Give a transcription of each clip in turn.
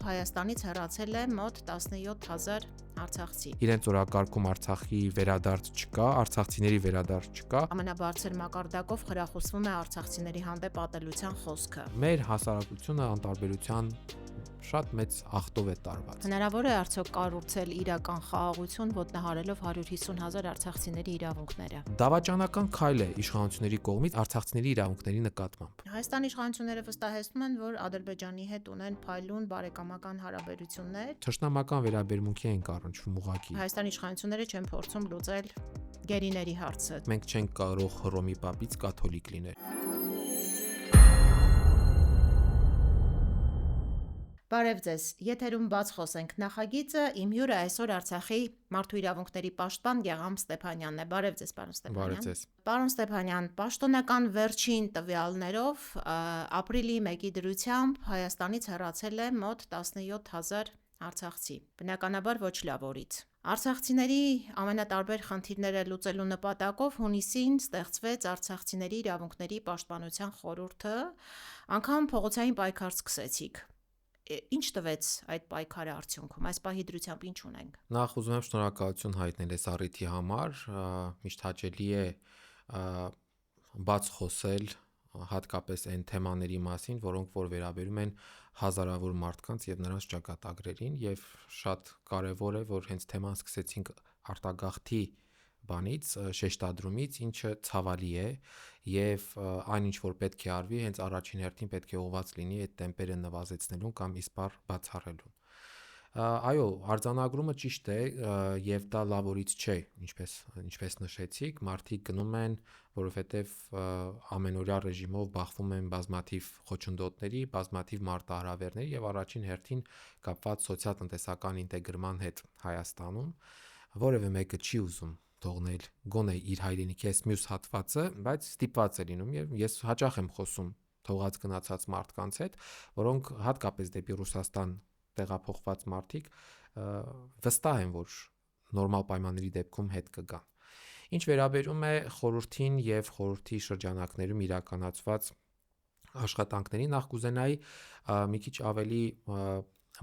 Հայաստանից հեռացել է մոտ 17,000 արցախցի։ Իրենց օրակարգում Արցախի վերադարձ չկա, արցախցիների վերադարձ չկա։ Ամենաբարձր մակարդակով խրախուսվում է արցախցիների հանդեպ ատելության խոսքը։ Մեր հասարակությունը անտարբերության շատ մեծ ախտով է տարված։ Հնարավոր է արդյոք կառուցել իրական խաղաղություն ոտնահարելով 150,000 արցախցիների իրավունքները։ Դավաճանական քայլ է իշխանությունների կողմից արցախցիների իրավունքների նկատմամբ։ Հայաստանի իշխանությունները վստահեցնում են, որ Ադրբեջանի հետ ունեն փայլուն բարեկամական հարաբերություններ։ Թշնամական վերաբերմունքի ենք առնչվում ուղղակի։ Հայաստանի իշխանությունները չեն փորձում լուծել գերիների հարցը։ Մենք չենք կարող Հռոմի պապից կաթոլիկ լինել։ Բարև ձեզ, եթերում բաց խոսենք նախագիծը, իմ հյուրը այսօր Արցախի մարդու իրավունքների պաշտպան Գեղամ Ստեփանյանն է։ Բարև ձեզ, պարոն Ստեփանյան։ Բարև ձեզ։ Պարոն Ստեփանյան, պաշտոնական վերջին տվյալներով ապրիլի 1-ի դրությամբ Հայաստանից հեռացել է մոտ 17,000 արցախցի։ Բնականաբար ոչ լավ օրից։ Արցախցիների ամենատարբեր խնդիրները լուծելու նպատակով հունիսին ստեղծվեց Արցախցիների իրավունքների պաշտպանության խորհուրդը, անգամ փողոցային պայքար սկսեցիք։ Ինչ տվեց այդ պայքարի արդյունքում, այս պահի դրությամբ ինչ ունենք։ Նախ ուզում եմ շնորհակալություն հայտնել այս առիթի համար, միշտ հաճելի է բաց խոսել հատկապես այն թեմաների մասին, որոնք որ վերաբերում են հազարավոր մարդկանց եւ նրանց ճակատագրերին, եւ շատ կարեւոր է, որ հենց թեման սկսեցինք արտագաղթի բանից, շեշտադրումից, ինչը ցավալի է եւ այն ինչ որ պետք է արվի, հենց առաջին հերթին պետք է ուղղված լինի այդ տեմպերը նվազեցնելուն կամ իսպառ բացառելուն։ Այո, արձանագրումը ճիշտ է եւ դա լավ օրից չէ, ինչպես նշեցիք, մարդիկ գնում են, որովհետեւ ամենօրյա ռեժիմով բախվում են բազմաթիվ խոչընդոտների, բազմաթիվ մարտահրավերների եւ առաջին հերթին կապված սոցիալ-տնտեսական ինտեգրման հետ Հայաստանում, որևէ մեկը չի ուզում թողնել գոնե իր հայրենիքի այս մյուս հատվածը, բայց ստիպված է լինում եւ ես հաճախ եմ խոսում թողած գնացած մարդկանց հետ, որոնք հատկապես դեպի Ռուսաստան տեղափոխված մարդիկ վստահ են, որ նորմալ պայմանների դեպքում հետ կգան։ Ինչ վերաբերում է խորհրդին եւ խորհրդի շրջանակներում իրականացված աշխատանքների, նախ կուզենայի մի քիչ ավելի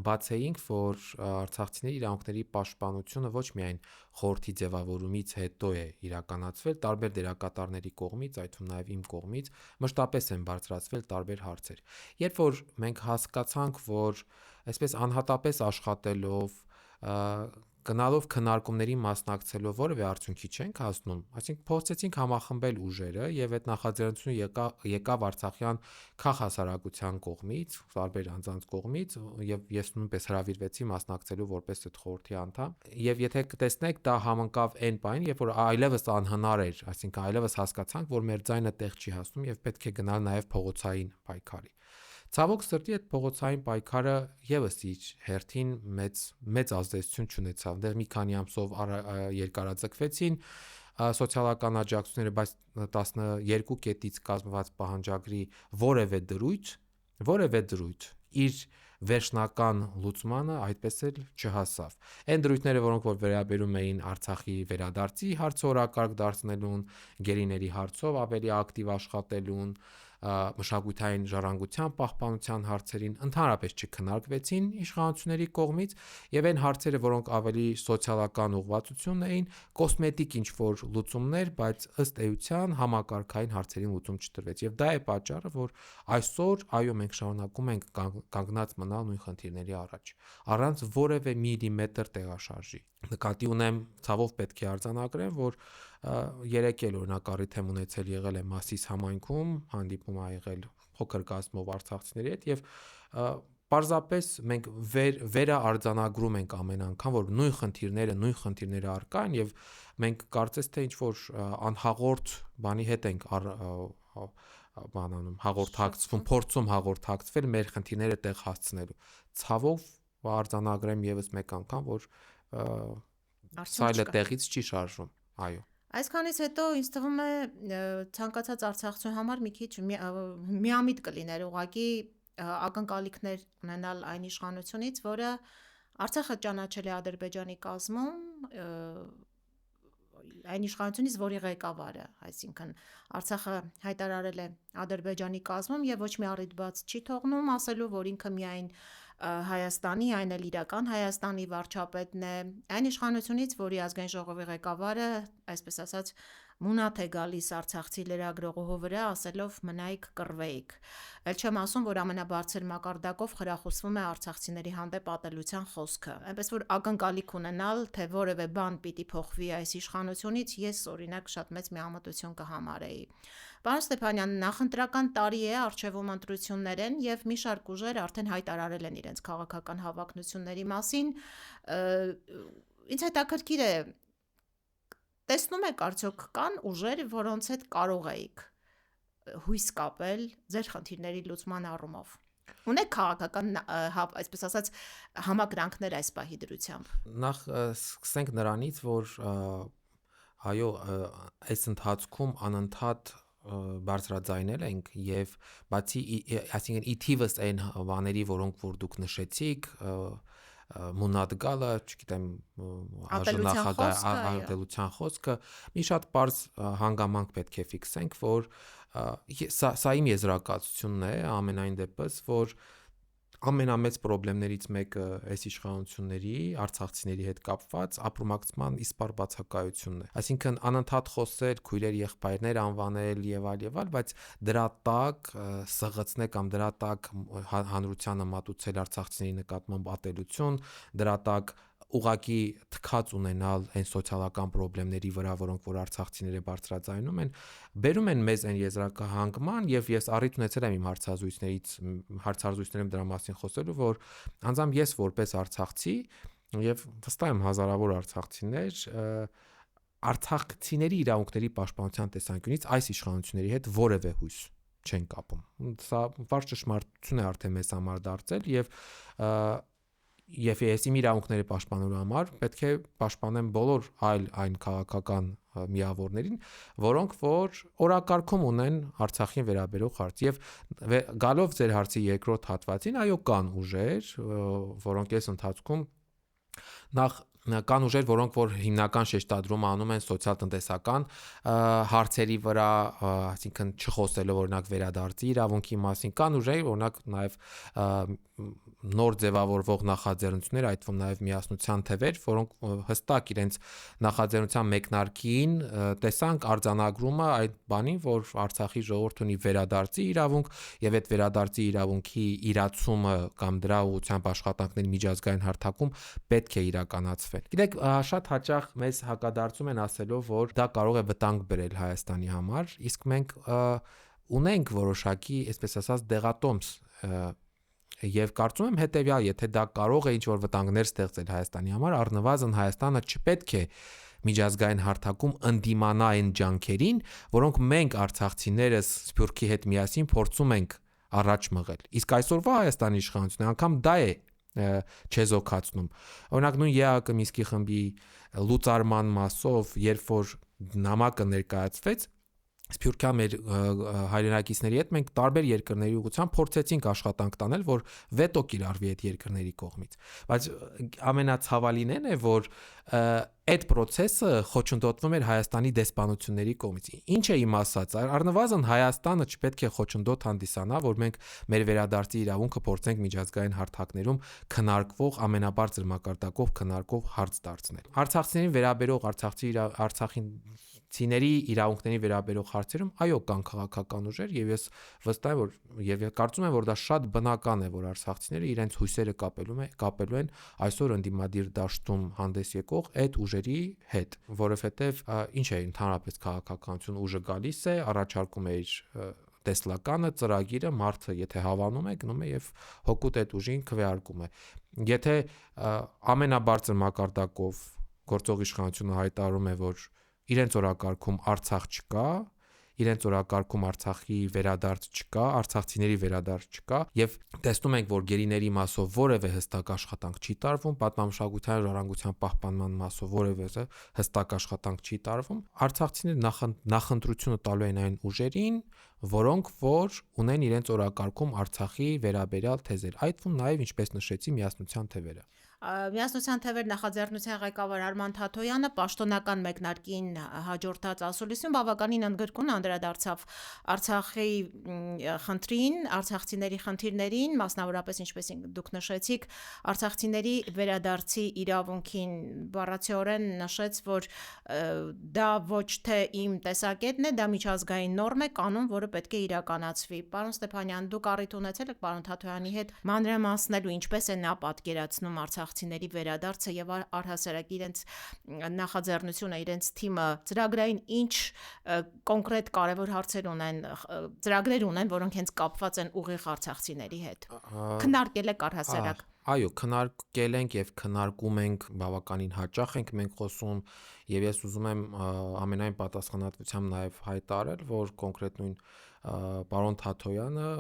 բացեինք, որ արցախցիների իրավունքների պաշտպանությունը ոչ միայն խորհրդի ձևավորումից հետո է իրականացվել, տարբեր դերակատարների կողմից, այդ թվում նաև իմ կողմից, մշտապես են բարձրացվել տարբեր հարցեր։ Երբ որ մենք հասկացանք, որ այսպես անհատապես աշխատելով, գնալով քննարկումների մասնակցելով որևէ արդյունքի չենք հասնում, այսինքն փորձեցինք համախմբել ուժերը եւ այդ նախաձեռնությունը եկավ արցախյան քաղաքասարակության կողմից, տարբեր անձանց կողմից եւ ես նույնպես հրավիրվեցի մասնակցելու որպես այդ խորհրդի անդամ եւ եթե կտեսնեք դա համընկավ այն պահին, երբ որ այլևս անհնար էր, այսինքն այլևս հասկացանք, որ մեր ձայնը տեղ չի հասնում եւ պետք է գնալ նաեւ փողոցային պայքարի։ Ցավոք սրտի այդ փողոցային պայքարը եւս իր հերթին մեծ ազդեցություն չունեցավ։ Դեռ մի քանի ամսով երկարաձգվեցին սոցիալական աջակցությունները, բայց 12 կետից կազմված պահանջագրի որևէ դրույթ իր վերջնական լուծմանը այդպես էլ չհասավ։ Այն դրույթները, որոնք որ վերաբերում էին Արցախի վերադարձի հարցը օրակարգ դարձնելուն, գերիների հարցով ավելի ակտիվ աշխատելուն, մշակութային ժառանգության պահպանության հարցերին ընդհանրապես չքննարկվեցին իշխանությունների կողմից եւ այն հարցերը, որոնք ավելի սոցիալական ուղղվածություն էին, կոսմետիկ ինչ-որ լուծումներ, բայց ըստ էության համակարգային հարցերին լուծում չտրվեց։ Եվ դա է պատճառը, որ այսօր այո մենք շարունակում ենք կանգնած մնալ նույն խնդիրների առաջ, առանց որևէ միլիմետր տեղաշարժի։ Նկատի ունեմ, ցավով պետք է արձանագրեմ, որ երեկ էլ օրինակ առիթ եմ ունեցել եղել եմ Մասիս համայնքում, հանդիպում ա եղել փոքր կազմով արցախցիների հետ եւ պարզապես մենք վերաարձանագրում ենք ամեն անգամ, որ նույն խնդիրները առկա են եւ մենք կարծես թե ինչ որ անհաղորդ բանի հետ ենք փորձում հաղորդակցվել մեր խնդիրները տեղ հասցնելու։ Ցավով արձանագրեմ եւս մեկ անգամ, որ սայլը տեղից չի շարժվում, այո։ Այսքանից հետո ինձ թվում է ցանկացած արցախցու համար մի քիչ միամիտ կլիներ ուղղակի ակնկալիքներ ունենալ այն իշխանությունից, որը Արցախը ճանաչել է Ադրբեջանի կազմում, այն իշխանությունից, որի ղեկավարը, այսինքն Արցախը հայտարարել է Ադրբեջանի կազմում եւ ոչ մի առիթ բաց չի թողնում ասելու, որ ինքը միայն Հայաստանի, այն էլ իրական Հայաստանի վարչապետն է, այն իշխանությունից, որի ազգային ժողովի ղեկավարը, այսպես ասած, մունաթ է գալիս արցախցի լրագրողուհու վրա, ասելով մնայիք կռվեիք։ Էլ չեմ ասում, որ ամենաբարձր մակարդակով խրախուսվում է արցախցիների հանդեպ ատելության խոսքը։ Այնպես որ ակնկալիք ունենալ, թե որևէ բան պիտի փոխվի այս իշխանությունից, ես օրինակ շատ մեծ միամտություն կհամարեի։ Պարոն Ստեփանյան, նախընտրական տարի է, առջևում ընտրություններ են եւ մի շարք ուժեր արդեն հայտարարել են իրենց քաղաքական հավակնությունների մասին։ Ինձ հետաքրքիր է, տեսնում եք արդյոք կան ուժեր, որոնց հետ կարող եք հույս կապել ձեր խնդիրների լուծման առումով։ Ունեք քաղաքական, այսպես ասած, համակրանքներ այս պահի դրությամբ։ Նախ սկսենք նրանից, որ այո, այս ընթացքում անընդհատ բարձրաձայնել ենք եւ բացի այսինքն ի թիվս այն բաների, որոնք որ դուք նշեցիք, մունատ գալը, չգիտեմ, ատելության խոսքը, մի շատ པարզ հանգամանք պետք է ֆիքսենք, որ սա իմ եզրակացությունն է, ամենայն դեպս, որ ամենամեծ խնդիրներից մեկը այս իշխանությունների արցախցիների հետ կապված ապրումակցման իսպառ բացակայությունն է։ Այսինքն անընդհատ խոսել, քույրեր, եղբայրներ անվանել եւ այլ, բայց դրա տակ սղացնել կամ դրա տակ հանրությանը մատուցել արցախցիների նկատմամբ ատելություն, դրա տակ ուղակի թքած ունենալ այն սոցիալական խնդիրների վրա, որոնք որ արցախցիները բարձրաձայնում են, բերում են մեզ այն եզրակահանգման եւ ես առիթ ունեցել եմ իմ հարցազրույցներում դրա մասին խոսելու, որ անձամբ ես որպես արցախցի եւ վստահ եմ հազարավոր արցախցիներ արցախցիների իրավունքների պաշտպանության տեսանկյունից այս իշխանությունների հետ որևէ հույս չեն կապում։ Սա վառ ճշմարտություն է արդեն մեզ համար դարձել եւ ես իմ իրավունքների պաշտպանելու համար պետք է պաշտպանեմ բոլոր այն քաղաքական միավորներին, որոնք որ օրակարգում ունեն Արցախին վերաբերող հարց եւ գալով ձեր հարցի երկրորդ հատվածին, այո, կան ուժեր, որոնք այս ընթացքում կան ուժեր, որոնք որ հիմնական շեշտադրումը անում են սոցիալ-տնտեսական հարցերի վրա, այսինքն չխոսելով օրինակ վերադարձի իրավունքի մասին, կան ուժեր, օրինակ նաև նոր ձևավորվող նախաձեռնություններ, այդ թվում նաև միասնության թևեր, որոնք հստակ իրենց նախաձեռնության մեկնարկին տեսանք արձանագրումը այդ բանին, որ Արցախի ժողովուրդը ունի վերադարձի իրավունք եւ այդ վերադարձի իրավունքի իրացումը կամ դրա ուղղությամբ աշխատանքների միջազգային հարթակում պետք է իրականացվեն։ Գիտեք, շատ հաճախ մեզ հակադարձում են ասելով, որ դա կարող է վտանգ բերել Հայաստանի համար, իսկ մենք ունենք որոշակի, այսպես ասած, դեղատոմս եւ կարծում եմ հետեւյալ, եթե դա կարող է ինչ-որ վտանգներ ստեղծել Հայաստանի համար, առնվազն Հայաստանը չպետք է միջազգային հարթակում ընդդիմանա այն ջանքերին, որոնք մենք արցախցիներս Սփյուռքի հետ միասին փորձում ենք առաջ մղել։ Իսկ այսօրվա Հայաստանի իշխանությունը անգամ դա է չեզոքացնում։ Օրինակ նույն ԵԱԿ Մինսկի խմբի լուծարման մասով, երբ որ նամակը ներկայացվեց, Սփյուռքյա մեր հայրենակիցների հետ մենք տարբեր երկրների ուղղությամբ փորձեցինք աշխատանք տանել, որ վետո կիրառվի այդ երկրների կողմից։ Բայց ամենացավալին է, որ այդ process-ը խոչընդոտվում էր Հայաստանի դեսպանությունների կողմից։ Ինչ է իմ ասած, առնվազն Հայաստանը չպետք է խոչընդոտ հանդիսանա, որ մենք մեր վերադարձի իրավունքը փորձենք միջազգային հարթակներում քննարկվող ամենաբարձր մակարդակով քննարկող հարց դարձնել։ Արցախցիներին վերաբերող Արցախցիների իրավունքների վերաբերող հարցերում այո կան քաղաքական ուժեր եւ ես վստահ եմ եւ կարծում եմ որ դա շատ բնական է որ արցախցիները իրենց հույսերը կապելու են այսօր ընդդիմադիր դաշտում հանդես եկող այդ ուժերի հետ, որովհետեւ ինչ է ընդհանրապես քաղաքականություն ուժը գալիս է, առաջարկում է իր տեսլականը, ծրագիրը, մարդը եթե հավանում է, գնում է եւ հոգուտ այդ ուժին քվեարկում է։ Եթե ամենաբարձր մակարդակով գործող իշխանությունը հայտարարում է, որ իրենց օրակարգում Արցախ չկա, իրենց օրակարգում Արցախի վերադարձ չկա, արցախցիների վերադարձ չկա եւ տեսնում ենք, որ գերիների մասով որևէ հստակ աշխատանք չի տարվում, պատմամշակութային ժառանգության պահպանման մասով որևէ հստակ աշխատանք չի տարվում, արցախցիները նախընտրությունը տալու են այն ուժերին, որոնք որ ունեն իրենց օրակարգում Արցախի վերաբերյալ թեզեր, այդ թվում նաև ինչպես նշեցի միասնության թևերը։ Միասնության թևեր նախաձեռնության ղեկավար Արման Թաթոյանը պաշտոնական մեկնարկին հաջորդած ասուլիսում բավականին ընդգրկուն անդրադարձավ Արցախի խնդրին, արցախցիների խնդիրներին, մասնավորապես ինչպես դուք նշեցիք, արցախցիների վերադարձի իրավունքին բառացիորեն նշեց, որ դա ոչ թե իմ տեսակետն է, դա միջազգային նորմ է, կանոն, որը պետք է իրականացվի։ Պարոն Ստեփանյան, դուք առիթ ունեցել եք պարոն Թաթոյանի հետ մանրամասնելու ինչպես է նա պատկերացնում արցախցիների վերադարձը եւ առհասարակ իրենց նախաձեռնությունը, իրենց թիմը ծրագրային ինչ կոնկրետ կարևոր հարցեր ունեն, ծրագրեր ունեն, որոնք հենց կապված են ուղիղ արցախցիների հետ։ Քննարկել եք առհասարակ։ Այո, քննարկել ենք եւ քննարկում ենք, բավականին հաճախ ենք մենք խոսում, եւ ես ուզում եմ ամենայն պատասխանատվությամբ նաեւ հայտարարել, որ կոնկրետ նույն պարոն Թաթոյանը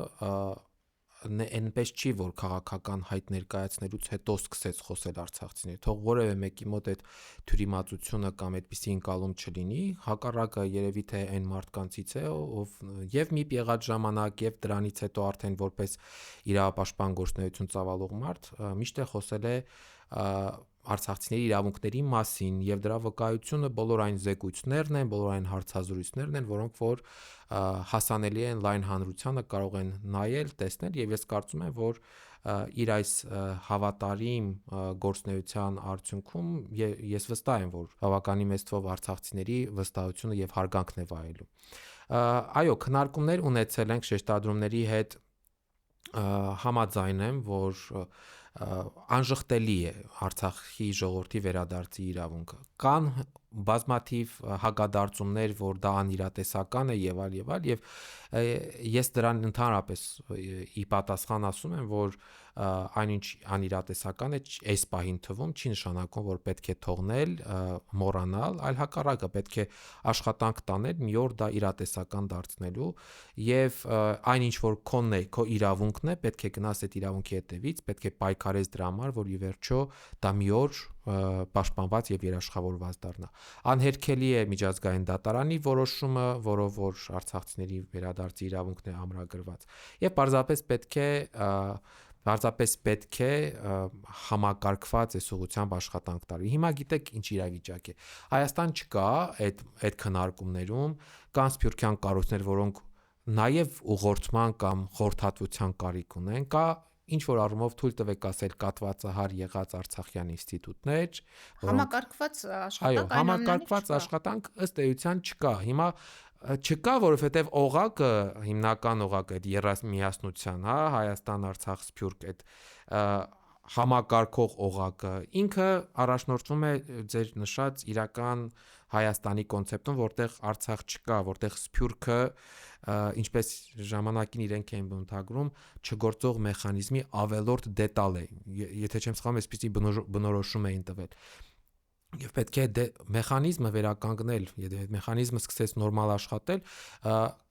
այնպես չի, որ քաղաքական հայտ ներկայացնելուց հետո սկսեց խոսել արցախցիների, թող որևէ մեկի մոտ այդ թյուրիմացությունը կամ այդպիսի ընկալում չլինի, հակառակը երևի թե այն մարդկանցից է, ով եւ միբ եղած ժամանակ եւ դրանից հետո արդեն որպես իրավապաշտպան գործունեություն ծավալող մարդ միշտ է խոսել է արցախցիների իրավունքների մասին եւ դրա վկայությունը բոլոր այն զեկույցներն են, բոլոր այն հարցազրույցներն են, որոնք որ հասանելի են լայն հանրությանը, կարող են նայել, տեսնել եւ ես կարծում եմ, որ իր այս հավատարիմ գործունեության արդյունքում ես վստահ եմ, որ բավականին մեծ թվով արցախցիների վստահությունը եւ հարգանքն է վայելում։ Այո, քննարկումներ ունեցել ենք շեշտադրումների հետ համաձայն եմ, որ անժխտելի է Արցախի ժողովրդի վերադարձի իրավունքը։ Կան բազմաթիվ հակադարձումներ, որ դա անիրատեսական է եւ այլ, եւ ես դրան ընդհանրապես ի պատասխան ասում եմ, որ այնինչ անիրատեսական է այս պահին թվում չի նշանակում, որ պետք է թողնել, մոռանալ, այլ հակառակը պետք է աշխատանք տանել մի օր դա իրատեսական դարձնելու եւ այն ինչ որ քոնն է, քո իրավունքն է, պետք է գնաս այդ իրավունքի հետևից, պետք է պայքարես դրա համար, որ ի վերջո դա մի օր պաշտպանված եւ երաշխավորված դառնա։ Անհերքելի է միջազգային դատարանի որոշումը, որով որ արցախցիների վերադարձի իրավունքն է ամրագրված։ Եվ պարզապես պետք է համակարգված այս ուղղությամբ աշխատանք տարվի։ Հիմա գիտեք ինչ իրավիճակ է։ Հայաստան չկա այդ քննարկումներում, կան սփյուռքյան կառույցներ, որոնք նաև ուղղորդման կամ խորհրդատվության կարիք ունեն, կա ինչ որ առումով թույլ տվեք ասել կատվածահար եղած արցախյան ինստիտուտներ, Համակարգված աշխատանք, այո, համակարգված աշխատանք ըստ էության չկա։ Հիմա չկա, որովհետև օղակը, հիմնական օղակը այդ երամիասնության, հա, Հայաստան-Արցախ Սփյուռք այդ համակարգող օղակը ինքը առաջնորդվում է ձեր նշած իրական Հայաստանի կոնցեպտում, որտեղ Արցախ չկա, որտեղ Սփյուռքը ինչպես ժամանակին իրենք էին բնութագրում, չգործող մեխանիզմի ավելորդ դետալ է։ Եթե չեմ սխալվում, այսպիսի բնորոշում էին տվել։ Եվ պետք է մեխանիզմը վերականգնել, եթե այդ մեխանիզմը սկսեց նորմալ աշխատել,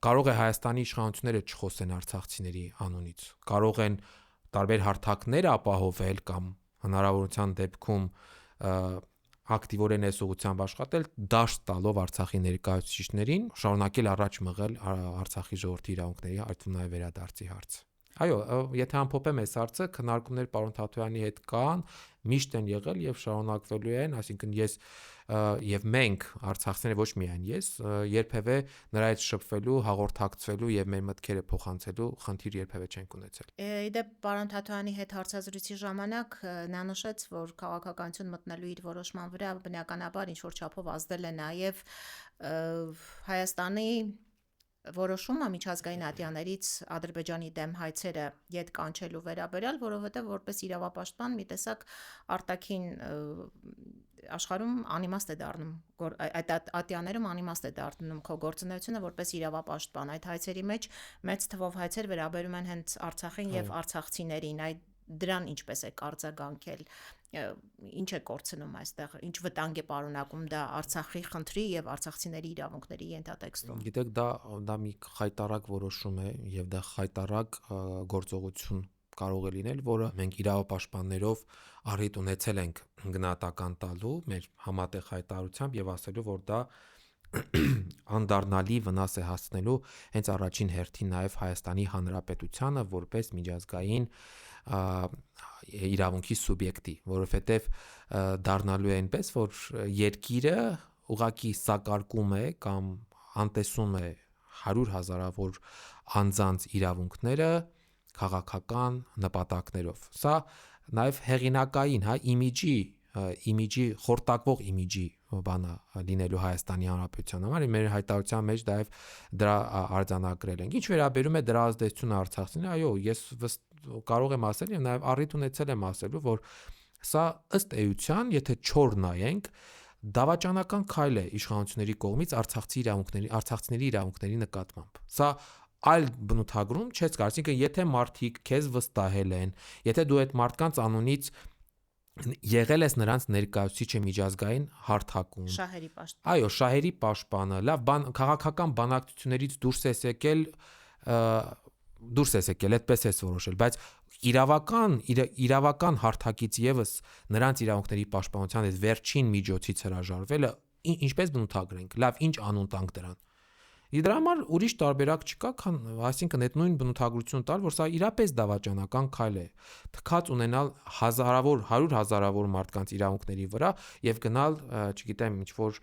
կարող է Հայաստանի իշխանությունները չխոսեն արցախցիների անունից, կարող են տարբեր հարթակներ ապահովել կամ հնարավորության դեպքում ակտիվորեն այս ուղղությամբ աշխատել, դաշտ տալով Արցախի ներկայացուցիչներին, շարունակել առաջ մղել Արցախի ժողովրդի իրավունքների, այդ թվում նաև վերադարձի հարցը։ Այո, եթե ամփոփեմ այս հարցը, քննարկումներ պարոն Թաթոյանի հետ կան, միշտ են եղել եւ շարունակվելու են, այսինքն ես եւ մենք արցախցիները ոչ միայն ես, երբևէ նրա հետ շփվելու, հաղորդակցվելու եւ մեր մտքերը փոխանցելու խնդիր երբևէ չենք ունեցել։ Իդեպ պարոն Թաթոյանի հետ հարցազրույցի ժամանակ նա նշեց, որ քաղաքականություն մտնելու իր որոշման վրա բնականաբար ինչ որ չափով ազդել է նաեւ Հայաստանի որոշումը միջազգային ատյաներից Ադրբեջանի դեմ հայցերը յետ կանչելու վերաբերյալ, որովհետև որպես իրավապաշտպան մի տեսակ արտաքին աշխարհում անիմաստ է դառնում, այդ ատյաներում անիմաստ է դառնում քո գործունեությունը որպես իրավապաշտպան։ Այդ հայցերի մեջ մեծ թվով հայցեր վերաբերում են հենց Արցախին եւ արցախցիներին, այդ դրան ինչպես է արձագանքել, ինչ է կորցնում այստեղ, ինչ վտանգ է պարունակում դա Արցախի խնդրի եւ արցախցիների իրավունքների ենթատեքստում։ Գիտեք, դա մի խայտարակ որոշում է եւ դա խայտարակ գործողություն կարող է լինել, որը մենք իրավապաշտպաններով առիթ ունեցել ենք գնահատական տալու մեր համատեղ հայտարարությամբ եւ ասելու, որ դա անդառնալի վնաս է հասցնելու հենց առաջին հերթին նաև Հայաստանի Հանրապետությանը որպես միջազգային իրավունքի սուբյեկտի, որովհետև դառնալու է այնպես, որ երկիրը ուղղակի սակարկում է կամ անտեսում է 100,000-ավոր անձանց իրավունքները քաղաքական նպատակներով։ Սա նաև հեղինակային, իմիջի խորտակվող իմիջի բանա լինելու Հայաստանի Հանրապետության համար, մեր հայտարարության մեջ դրա արձանագրել ենք։ Ինչ վերաբերում է դրա ազդեցությունը արցախցիներին, այո, ես կարող եմ ասել եւ նաև առիթ ունեցել եմ ասելու, որ սա ըստ էության, եթե չոր նայենք, դավաճանական քայլ է իշխանությունների կողմից արցախցիների իրավունքների նկատմամբ։ Սա այլ բնութագրում չես կարծի, այսինքն եթե մարդիկ քեզ վստահել են, եթե դու այդ մարդկանց անունից եղել ես նրանց ներկայացուցիչը միջազգային հարթակում, շահերի պաշտպան, այո, շահերի պաշտպանը, լավ, քաղաքական բանակցություններից դուրս ես եկել, այդպես ես որոշել, բայց իրավական հարթակից եւս նրանց իրավունքների պաշտպանության այդ վերջին միջոցից հրաժարվելը ինչպես բնութագրենք, լավ, ինչ անուն տանք դրան։ Դրա համար ուրիշ տարբերակ չկա, քան այսինքն այդ նույն բնութագրությունը տալ, որ սա իրապես դավաճանական քայլ է, թքած ունենալ 100,000-ավոր մարդկանց իրավունքների վրա եւ գնալ, չգիտեմ, ինչ որ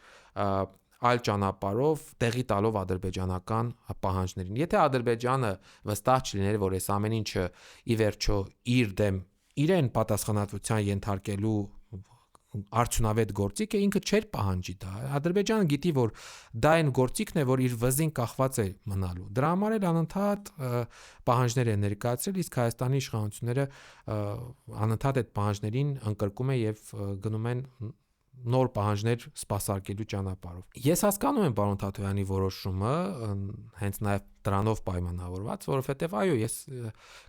այլ ճանապարհով տեղի տալով ադրբեջանական պահանջներին։ Եթե Ադրբեջանը վստահ չլիներ, որ այս ամեն ինչը ի վերջո իր դեմ իրեն պատասխանատվության ենթարկելու արդյունավետ գործիք է, ինքը չէր պահանջի դա։ Ադրբեջանը գիտի, որ դա այն գործիքն է, որ իր վզին կախված է մնալու։ Դրա համար էլ անընդհատ պահանջներ են ներկայացրել, իսկ Հայաստանի իշխանությունները անընդհատ այդ պահանջներին ընկրկում են եւ գնում են նոր պահանջներ սպասարկելու ճանապարհով։ Ես հասկանում եմ պարոն Թաթոյանի որոշումը, հենց նաև դրանով պայմանավորված, որովհետև այո, ես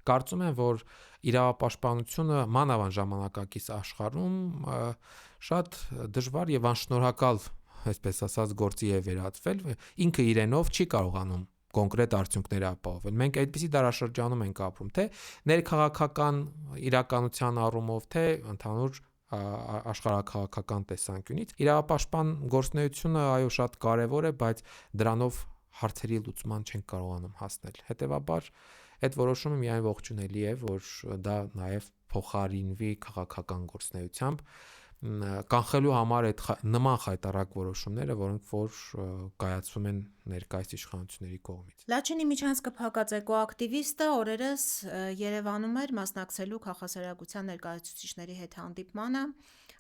կարծում եմ, որ իրավապաշտպանությունը մանավանդ ժամանակակից աշխարհում շատ դժվար եւ անշնորհակալ, այսպես ասած, գործի է վերածվել, ինքը իրենով չի կարողանում կոնկրետ արդյունքներ ապահովել։ Մենք այդպիսի դարաշրջանում ենք ապրում, թե ներքաղաքական իրականության առումով, թե ընդհանուր աշխարհաքաղաքական տեսանկյունից իրավապաշտպան գործունեությունը այո շատ կարևոր է, բայց դրանով հարցերի լուծման չեն կարողանում հասնել։ Հետևաբար այդ որոշումը միայն ողջունելի է, որ դա նաև փոխարինվի քաղաքական գործունեությամբ, կանխելու համար այդ նման խայտառակ որոշումները, որոնք որ կայացվում են ներկայիս իշխանությունների կողմից։ Լաչինի միջանցքը փակած էկոակտիվիստը օրերս Երևանում էր մասնակցելու քաղաքասարակության ներկայացուցիչների հետ հանդիպմանը։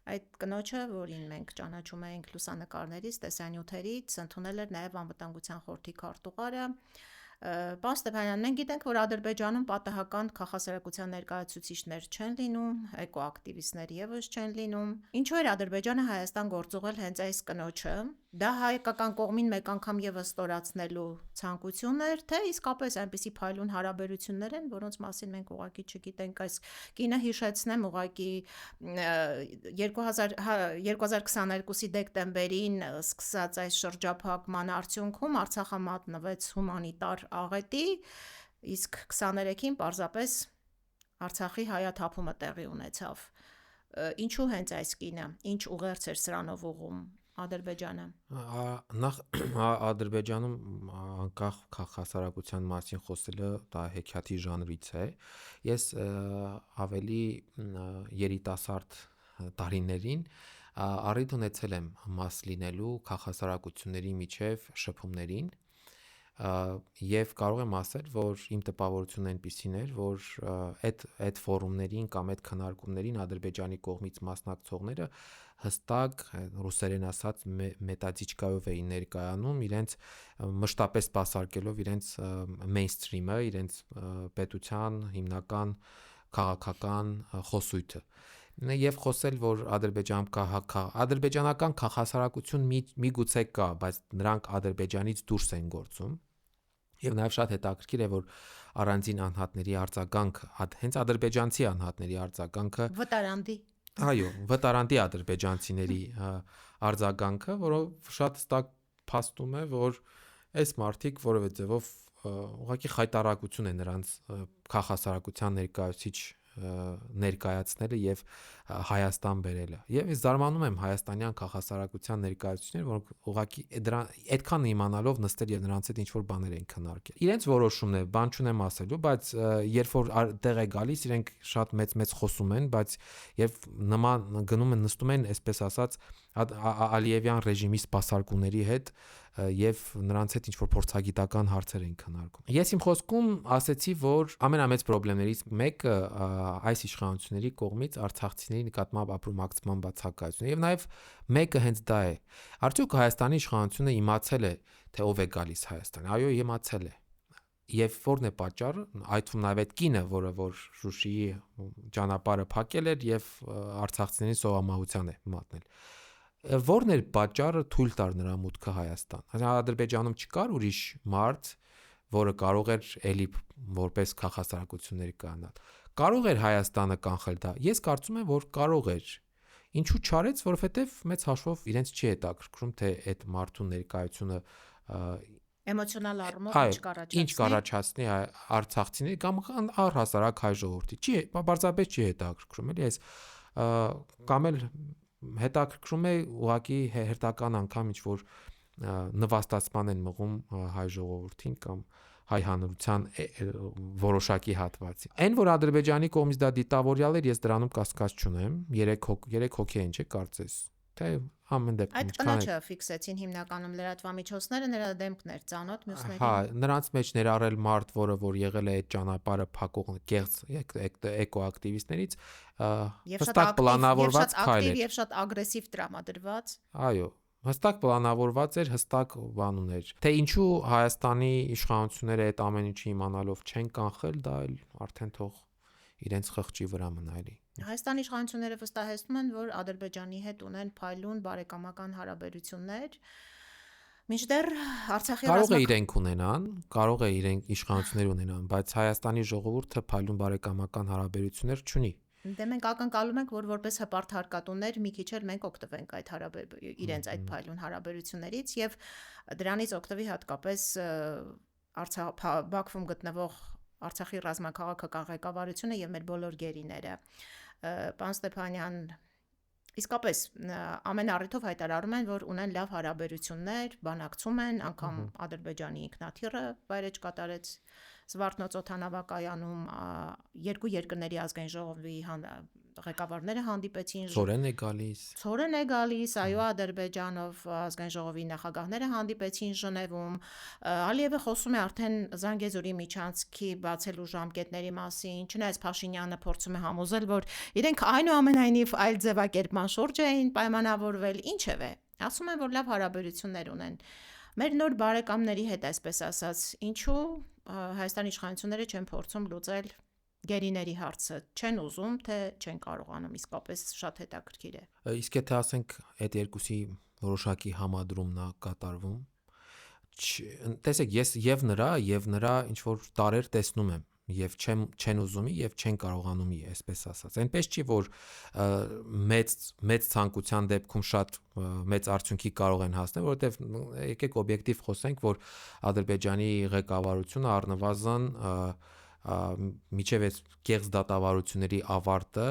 Այդ կնոջը, որին մենք ճանաչում ենք լուսանկարներից, տեսանյութերից, ընդունել էր նաև անվտանգության խորհրդի քարտուղարը։ Պարոն Ստեփանյան, մենք գիտենք, որ Ադրբեջանում պատահական քաղաքասարակության ներկայացուցիչներ չեն լինում, էկոակտիվիստներ եւս չեն լինում։ Ինչու էր Ադրբեջանը Հայաստան գործուղել հենց այս կնոջը։ Դա հայկական կողմին մեկ անգամ եւս ստորացնելու ցանկություն էր, թե իսկապես այնպիսի փայլուն հարաբերություններ են, որոնց մասին մենք ուղղակի չգիտենք։ Այս կինը, հիշեցնեմ, ուղղակի 2022-ի դեկտեմբերին սկսած այս շրջափակման արդյունքում Արցախը մատնվեց հումանիտար աղետի, իսկ 23-ին պարզապես Արցախի հայաթափումը տեղի ունեցավ։ Ինչու հենց այս կինը, ինչ ուղերձ էր սրանով ուղղում Ադրբեջանը։ Նախ Ադրբեջանում անկախ քաղաքասարակության մասին խոսելը դա հեքիաթի ժանրից է։ Ես ավելի երիտասարդ տարիներին առիթ ունեցել եմ մաս լինելու քաղաքասարակությունների միջև շփումներին եւ կարող եմ ասել, որ իմ տպավորությունն այնպիսին էր, որ այդ ֆորումներին կամ այդ քննարկումներին Ադրբեջանի կողմից մասնակցողները հստակ ռուսերեն ասած մետադիչկայով էին ներկայանում, իրենց մշտապես սպասարկելով իրենց մեյնսթրիմը, իրենց պետության հիմնական քաղաքական խոսույթը եւ խոսել, որ ադրբեջանական քաղաքասարակություն միգուցե կա, բայց նրանք Ադրբեջանից դուրս են գործում։ Եվ նաև շատ հետաքրքիր է, որ առանձին անհատների արձագանքը, հենց ադրբեջանցի անհատների արձագանքը Վտարանդի։ Այո, վտարանդի ադրբեջանցիների արձագանքը, որով շատ հստակ փաստում է, որ այս մարդիկ որևէ ձևով ուղղակի խայտարակություն է նրանց քաղաքասարակության ներկայացուցիչ ներկայացնելը եւ Հայաստան բերելը։ Եվ ես զարմանում եմ հայաստանյան քաղաքասարակության ներկայացուցիչներ, որոնք ուղղակի այդքան իմանալով նստել եւ նրանց հետ ինչ որ բաներ են քննարկել։ Իրենց որոշումն է, բան չունեմ ասելու, բայց երբ որ տեղ է գալիս, իրենք շատ մեծ խոսում են, բայց երբ նման գնում են նստում են, այսպես ասած, Ալիևյան ռեժիմի սպասարկուների հետ եւ նրանց հետ ինչ որ փորձագիտական հարցեր են քննարկում։ Ես իմ խոսքում ասեցի, որ ամենամեծ խնդիրներից մեկը այս իշխանությունների կողմից արցախցիների նկատմամբ ապրումակցման բացակայությունն է եւ նաեւ մեկը հենց դա է։ Արդյոք Հայաստանի իշխանությունը իմացել է, թե ով է գալիս Հայաստան։ Այո, իմացել է։ Եվ որն է պատճառը, այդ թվում նաև այդ կինը, որ Շուշիի ճանապարհը փակել էր եւ արցախցիների սովամահության է մատնել։ Որն էր պատճառը թույլ տար նրա մուտքը Հայաստան։ Ադրբեջանում չկար ուրիշ մարդ, որը կարող էր էլի որպես քաղաքասարակություններ կանալ։ Կարող էր Հայաստանը կանխել դա։ Ես կարծում եմ, որ կարող էր։ Ինչու չարեց, որովհետև մեծ հաշվով իրենց չի հետաքրքրում, թե այդ մարդու ներկայությունը էմոցիոնալ առումով ինչ կառաջացնի արցախցիների կամ առհասարակ հայ ժողովրդի։ Չի, բարձրապես չի հետաքրքրում, էլի այս կամ էլ հետաքրքրում է ուղղակի հերթական անգամ ինչ որ նվաստացման են մղում հայ ժողովրդին կամ հայ հանրության որոշակի հատվածի։ Այն որ Ադրբեջանի կողմից դա դիտավորյալ էր, ես դրանում կասկած չունեմ, 3 հոգի են, չէ՞ կարծես։ Թե ամեն դեպքում այդ կնոջը ֆիքսեցին հիմնականում լրատվամիջոցները, նրա դեմքն էր ծանոթ մյուսներին։ Հա, նրանց մեջ ներառել մարդ, որ եղել է այդ ճանապարհը փակող կեղծ էկոակտիվիստներից, հստակ պլանավորված քայլ էր եւ շատ ագրեսիվ տրամադրված։ Այո, հստակ պլանավորված էր, հստակ բան ուներ։ Թե ինչու Հայաստանի իշխանությունները այդ ամեն ինչը իմանալով չեն կանխել, դա էլ արդեն թող իրենց խղճի վրա մնա էլի։ Հայաստանի իշխանությունները վստահեցնում են, որ Ադրբեջանի հետ ունեն փայլուն բարեկամական հարաբերություններ, մինչդեռ Արցախի կարող է իրենք ունենան, կարող է իրենք իշխանություններ ունենան, բայց Հայաստանի ժողովուրդը փայլուն բարեկամական հարաբերություններ չունի։ Դե մենք ակնկալում ենք, որ որպես հպարտ հարկատուներ մի քիչ էլ մենք օգտվենք այդ իրենց այդ փայլուն հարաբերություններից եւ դրանից օգտվի հատկապես Բաքվում գտնվող Արցախի ռազմաքաղաքական ղեկավարությունը եւ մեր բոլոր գերիները։ Պարոն Ստեփանյան, իսկապես ամեն առիթով հայտարարում են, որ ունեն լավ հարաբերություններ, բանակցում են, անգամ Ադրբեջանի ինքնաթիռը վայրեջ կատարեց Զվարթնոց օդանավակայանում, երկու երկրների ազգային ժողովի ղեկավարները հանդիպեցին, Ցորեն է գալիս, այո, Ադրբեջանով ազգային ժողովի նախագահները հանդիպեցին Ժնևում, Ալիևը խոսում է արդեն Զանգեզուրի միջանցքի բացելու ժամկետների մասին, չնայած Փաշինյանը փորձում է համոզել, որ իրենք այնուամենայնիվ այլ ձևակերպման շուրջ էին պայմանավորվել, ինչևէ, ասում են, որ լավ հարաբերություններ ունեն։ Մեր նոր բարեկամների հետ, այսպես ասած, ինչու Հայաստանի իշխանությունները չեն փորձում լուծել գերիների հարցը, չեն ուզում, թե չեն կարողանում, իսկապես շատ հետաքրքիր է։ Իսկ եթե ասենք այդ երկուսի որոշակի համադրումն է կատարվում, տեսեք, ես եւ նրա ինչ որ տարեր տեսնում եմ եւ չեն ուզումի եւ չեն կարողանումի, այսպես ասած։ Այնպես չի, որ մեծ ցանկության դեպքում շատ մեծ արդյունքի կարող են հասնել, որովհետեւ եկեք օբյեկտիվ խոսենք, որ Ադրբեջանի ղեկավարությունը առնվազն միջև այս կեղծ դատավարությունների ավարտը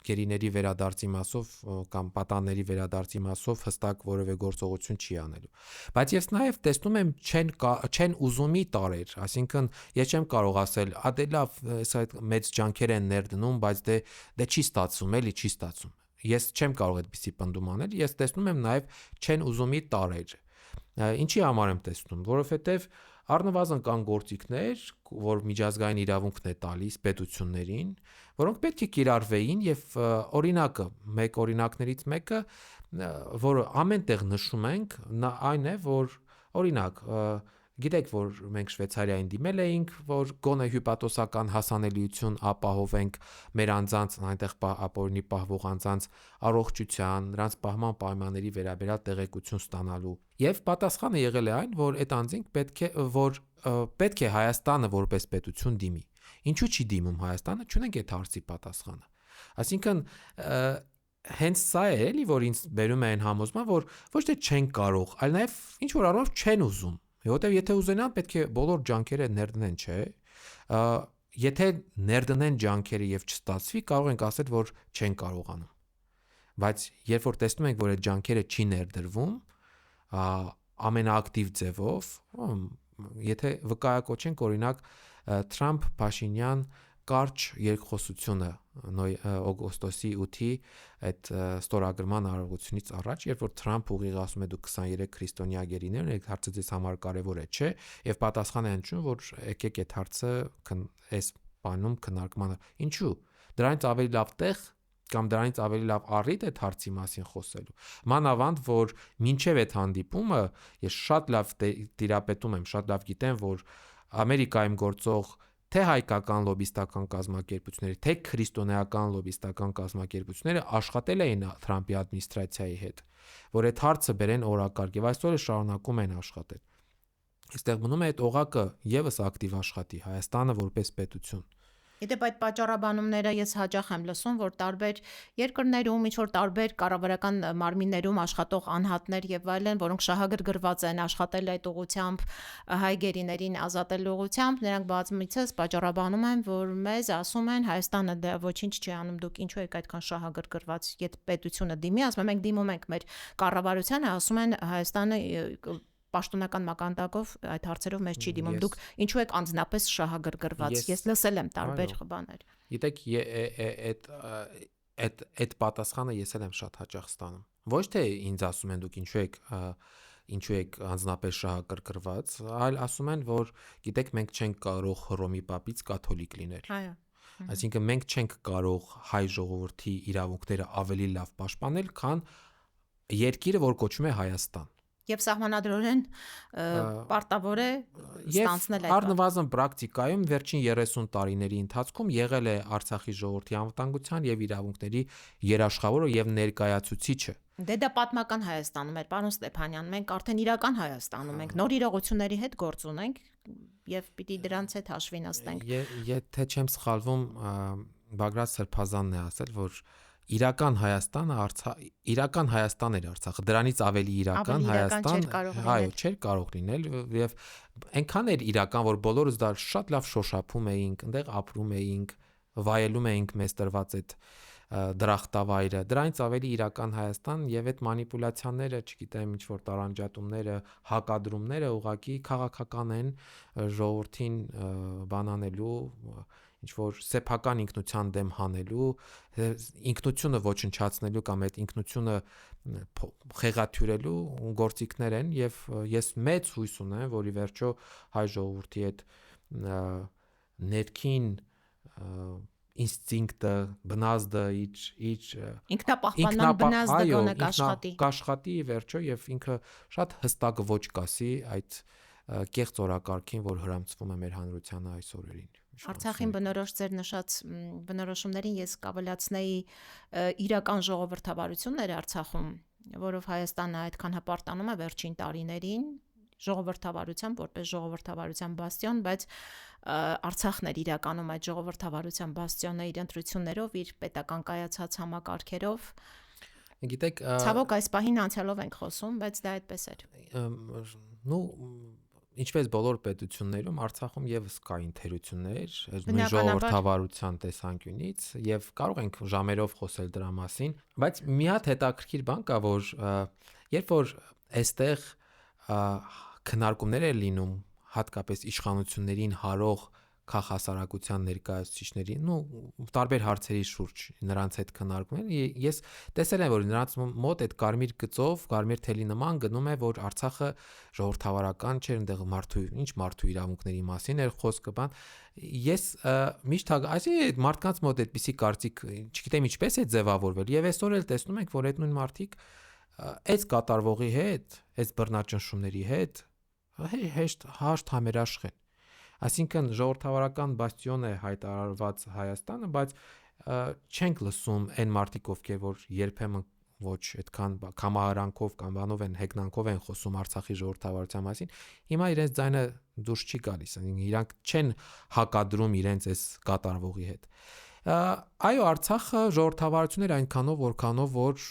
գերիների վերադարձի մասով կամ պատանների վերադարձի մասով հստակ որևէ գործողություն չի անելու։ Բայց ես նաև տեսնում եմ չեն ուզումի տարեր, այսինքն ես չեմ կարող ասել, դե լավ, այս այդ մեծ ջանքեր են ներդնում, բայց դե չի ստացվում, էլի չի ստացվում։ Ես չեմ կարող այդպիսի պնդում անել, ես տեսնում եմ նաև չեն ուզումի տարեր։ Ինչի համար եմ տեսնում, որովհետև առնվազն կան գործիքներ, որ միջազգային իրավունքն է տալիս պետություններին, որոնք պետք է կիրառվեին եւ մեկ օրինակներից մեկը, որը ամեն տեղ նշում ենք, այն է, որ օրինակ, գիտեք, որ մենք Շվեյցարիային դիմել էինք, որ գոնե հյուպատոսական հասանելիություն ապահովենք մեր անձանց, այնտեղ ապօրինի պահվող անձանց առողջության, նրանց պահման պայմանների վերաբերյալ տեղեկություն ստանալու։ Եվ պատասխանը եղել է այն, որ այդ անձինք պետք է Հայաստանը որպես պետություն դիմի։ Ինչու չի դիմում Հայաստանը, չունենք այդ հարցի պատասխանը։ Այսինքն հենց սա է էլի, որ ինձ բերում է այն համոզման, որ ոչ թե չեն կարող, այլ նաև ինչ որ առումով չեն ուզում։ Որովհետև եթե ուզենան, պետք է բոլոր ջանքերը ներդնեն, չէ՞։ եթե ներդնեն ջանքերը եւ չստացվի, կարող ենք ասել, որ չեն կարողանում։ Բայց երբ որ տեսնում ենք, որ այդ ջանքերը չի ներդրվում, ամենաակտիվ ձևով, եթե վկայակոչենք օրինակ Թրամփ-Փաշինյան կարճ երկխոսությունը օգոստոսի 8-ի այդ ստորագրման արարողությունից առաջ, երբ որ Թրամփը ուղիղ ասում է դուք 23 քրիստոնյա գերիներ ունեք, հարցը ձեզ համար կարևոր է, չէ, եւ պատասխանը հնչում, որ եկեք այդ հարցը այս բանում քննարկմանը։ Ինչու՞։ Դրանից ավելի լավ տեղ կամ դրանից ավելի լավ առիթ այդ հարցի մասին խոսելու։ Մանավանդ, որ մինչև այդ հանդիպումը ես շատ լավ տիրապետում եմ, շատ լավ գիտեմ, որ Ամերիկայում գործող թե հայկական լոբիստական կազմակերպությունները, թե քրիստոնեական լոբիստական կազմակերպությունները աշխատել էին Թրամփի ադմինիստրացիայի հետ, որ այդ հարցը բերեն օրակարգ եւ այսօր շարունակում են աշխատել։ Այստեղ մնում է այդ օղակը եւս ակտիվ աշխատի Հայաստանը որպես պետություն։ Իդեպ այդ պատճառաբանումները ես հաճախ եմ լսում, որ տարբեր երկրներում, ինչ որ տարբեր կառավարական մարմիններում աշխատող անհատներ եւ այլն, որոնք շահագրգռված են աշխատել այդ ուղղությամբ հայ գերիներին ազատելու ուղղությամբ, նրանք բազմիցս պատճառաբանում են, որ մեզ ասում են Հայաստանը դա ոչինչ չի անում, դուք ինչու եք այդքան շահագրգռված, եթե պետությունը դիմի, ասում են մենք դիմում ենք մեր կառավարությանը, ասում են Հայաստանը պաշտոնական մակարդակով այդ հարցերով մեզ չի դիմում, դուք ինչու եք անձնապես շահագրգռված, ես լսել եմ տարբեր բաներ։ Գիտեք, այդ պատասխանը ես էլ եմ շատ հաճախ ստանում։ Ոչ թե ինձ ասում են դուք ինչու եք անձնապես շահագրգռված, այլ ասում են, որ գիտեք, մենք չենք կարող Հռոմի պապից կաթոլիկ լինել։ Այո։ Այսինքն մենք չենք կարող հայ ժողովրդի իրավունքները ավելի լավ պաշտպանել, քան երկիրը, որ կոչվում է Հայաստան։ Եվ սահմանադրորեն պարտավոր է ստանցնել այդ առնվազն պրակտիկայում վերջին 30 տարիների ընթացքում եղել է Արցախի ժողովրդի անվտանգության եւ իրավունքների երաշխավորը եւ ներկայացուցիչը։ Դե դա պատմական Հայաստանում էր, պարոն Ստեփանյան, մենք արդեն իրական Հայաստանում ենք, նոր իրողությունների հետ գործ ունենք եւ պիտի դրանց հետ հաշվի նստենք։ Եթե չեմ սխալվում, Բագրատ Սրբազանն է ասել, որ իրական Հայաստանը իրական Հայաստան էր Արցախը, դրանից ավելի իրական Հայաստան, այո, չէր կարող լինել եւ այնքան էր իրական, որ բոլորս դա շատ լավ շոշափում էինք, այնտեղ ապրում էինք, վայելում էինք մեզ տրված այդ դրախտավայրը, դրանից ավելի իրական Հայաստան եւ այդ մանիպուլյացիաները, չգիտեմ, ինչ որ տարանջատումները, հակադրումները ուղղակի քաղաքական են ժողովրդին բանանելու, ինչ որ սեփական ինքնության դեմ հանելու, ինքնությունը ոչնչացնելու կամ այդ ինքնությունը խեղաթյուրելու գործիքներ են եւ ես մեծ հույս ունեմ, որ ի վերջո հայ ժողովրդի այդ ներքին ինստինկտը, բնազդը, իր ինքնապահպանման բնազդը գոնե կաշխատի վերջո եւ ինքը շատ հստակ ոչ կասի այդ կեղծ օրակարգին, որ հրամցվում է մեր հանրությանը այս օրերին։ Արցախին բնորոշ ձեր նշած բնորոշումներին ես կավելացնեի իրական ժողովրդավարությունները Արցախում, որով Հայաստանը այդքան հպարտանում է վերջին տարիներին ժողովրդավարությամբ որպես ժողովրդավարության բաստիոն, բայց Արցախն էր իրականում այդ ժողովրդավարության բաստիոնը իր ընտրություններով, իր պետական կայացած համակարգերով։ Գիտեք, ցավոք այս պահին անցյալով ենք խոսում, բայց դա այդպես էր։ Ինչպես բոլոր պետություններում Արցախում եւս կային թերություններ մեր ժողովրդավարության տեսանկյունից եւ կարող ենք ժամերով խոսել դրա մասին, բայց մի հատ հետաքրքիր բան կա, որ երբ որ այստեղ քննարկումներ են լինում հատկապես իշխանություններին հարող քաղաքասարակության ներկայացուցիչների, տարբեր հարցերի շուրջ նրանց հետ քննարկումներ, ես տեսել եմ, որ նրանց մոտ այդ կարմիր գծով, կարմիր թելի նման գնում է, որ Արցախը ժողովրդավարական չէ, այնտեղ մարդու իրավունքների մասին էր խոսքը, բան։ Ես միշտ այսինքն մարդկանց մոտ այդպիսի կարծիք, չգիտեմ ինչպես է ձևավորվել, եւ այսօր էլ տեսնում ենք, որ այդ նույն մարդիկ այս կատարվողի հետ, այս բռնաճնշումների հետ հաշտ համերաշխ են։ Այսինքն ժողովրդավարական բաստիոն է հայտարարված Հայաստանը, բայց չենք լսում այն մարդիկ, ովքեր որ երբեմն ոչ այդքան կամահարանքով կամ բանով են հեգնանքով են խոսում Արցախի ժողովրդավարության մասին, հիմա իրենց ձայնը դուրս չի գալիս, իրանք չեն հակադրում իրենց այս կատարվողի հետ։ Այո, Արցախը ժողովրդավարություն էր այնքանով, որքանով որ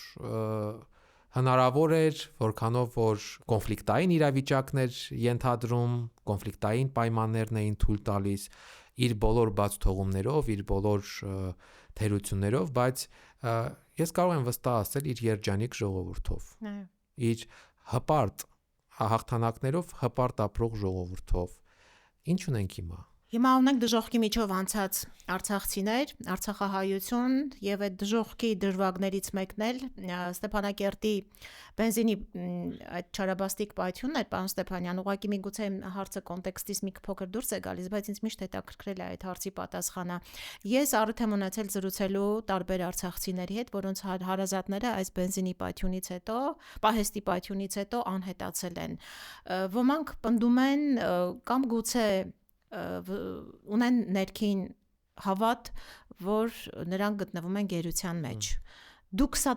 հնարավոր էր, որքանով որ կոնֆլիկտային իրավիճակներ ենթադրում, կոնֆլիկտային պայմաններն էին թույլ տալիս իր բոլոր բաց թողումներով, իր բոլոր թերություններով, բայց ես կարող եմ վստահ ասել իր երջանիկ ժողովրդով, իր հպարտ հաղթանակներով հպարտ ապրող ժողովրդով։ Ինչ ունենք հիմա։ Հիմա ունենք դժոխքի միջով անցած արցախցիներ, արցախահայություն եւ այդ դժոխքի դրվագներից մեկն էլ Ստեփանակերտի բենզինի այդ չարաբաստիկ պայթյունն էր, պարոն Ստեփանյան, ուղղակի միգուցե հարցը կոնտեքստից մի փոքր դուրս է գալիս, բայց ինձ միշտ հետաքրքրել է այդ հարցի պատասխանը։ Ես առիթ եմ ունեցել զրուցելու տարբեր արցախցիների հետ, որոնց հարազատները այս բենզինի պայթյունից հետո, պահեստի պայթյունից հետո անհետացել են։ Ոմանք պնդում են կամ գուցե ունեն ներքին հավատ, որ նրանք գտնվում են գերության մեջ։ Դուք սա